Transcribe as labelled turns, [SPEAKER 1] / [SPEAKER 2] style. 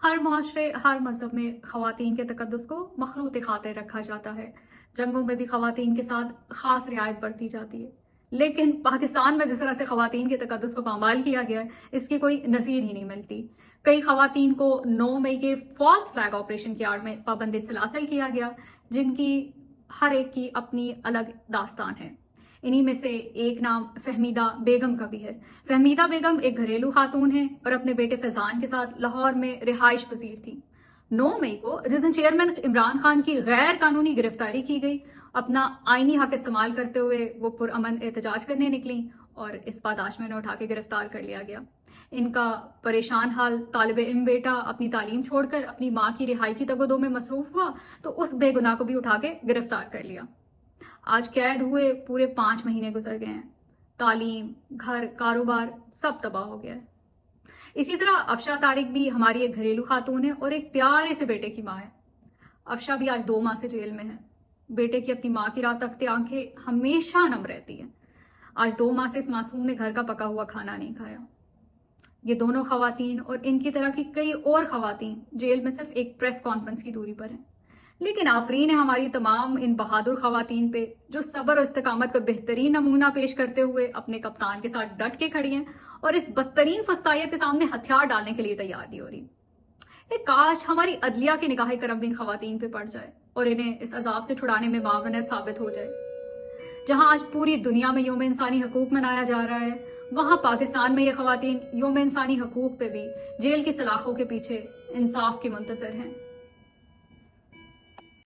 [SPEAKER 1] ہر معاشرے ہر مذہب میں خواتین کے تقدس کو مخلوط خاطر رکھا جاتا ہے. جنگوں میں بھی خواتین کے ساتھ خاص رعایت برتی جاتی ہے. لیکن پاکستان میں جس طرح سے خواتین کے تقدس کو پامال کیا گیا ہے اس کی کوئی نظیر ہی نہیں ملتی. کئی خواتین کو 9 مئی کے فالس فلیگ آپریشن کی آڑ میں پابند سلاسل کیا گیا، جن کی ہر ایک کی اپنی الگ داستان ہے. انہی میں سے ایک نام فہمیدہ بیگم کا بھی ہے. فہمیدہ بیگم ایک گھریلو خاتون ہیں اور اپنے بیٹے فیضان کے ساتھ لاہور میں رہائش پذیر تھی. 9 مئی کو جس دن چیئرمین عمران خان کی غیر قانونی گرفتاری کی گئی، اپنا آئینی حق استعمال کرتے ہوئے وہ پرامن احتجاج کرنے نکلیں اور اس پاداش میں انہیں اٹھا کے گرفتار کر لیا گیا. ان کا پریشان حال طالب علم بیٹا اپنی تعلیم چھوڑ کر اپنی ماں کی رہائی کی تگ و دو میں مصروف ہوا تو اس بے گناہ کو بھی اٹھا کے گرفتار کر لیا. آج قید ہوئے پورے 5 مہینے گزر گئے ہیں. تعلیم، گھر، کاروبار سب تباہ ہو گیا ہے. اسی طرح افشا طارق بھی ہماری ایک گھریلو خاتون ہے اور ایک پیارے سے بیٹے کی ماں ہے. افشا بھی آج 2 ماہ سے جیل میں ہے. بیٹے کی اپنی ماں کی راہ تکتے آنکھیں ہمیشہ نم رہتی ہیں. آج 2 ماہ سے اس معصوم نے گھر کا پکا ہوا کھانا نہیں کھایا. یہ دونوں خواتین اور ان کی طرح کی کئی اور خواتین جیل میں صرف ایک پریس کانفرنس کی دوری پر ہیں. لیکن آفرین ہے ہماری تمام ان بہادر خواتین پہ جو صبر اور استقامت کا بہترین نمونہ پیش کرتے ہوئے اپنے کپتان کے ساتھ ڈٹ کے کھڑی ہیں اور اس بدترین فسطائیت کے سامنے ہتھیار ڈالنے کے لیے تیار نہیں ہو رہی. کاش ہماری عدلیہ کی نگاہ کرم بھی ان خواتین پہ پڑ جائے اور انہیں اس عذاب سے چھڑانے میں معاونت ثابت ہو جائے. جہاں آج پوری دنیا میں یوم انسانی حقوق منایا جا رہا ہے، وہاں پاکستان میں یہ خواتین یوم انسانی حقوق پہ بھی جیل کی سلاخوں کے پیچھے انصاف کی منتظر ہیں.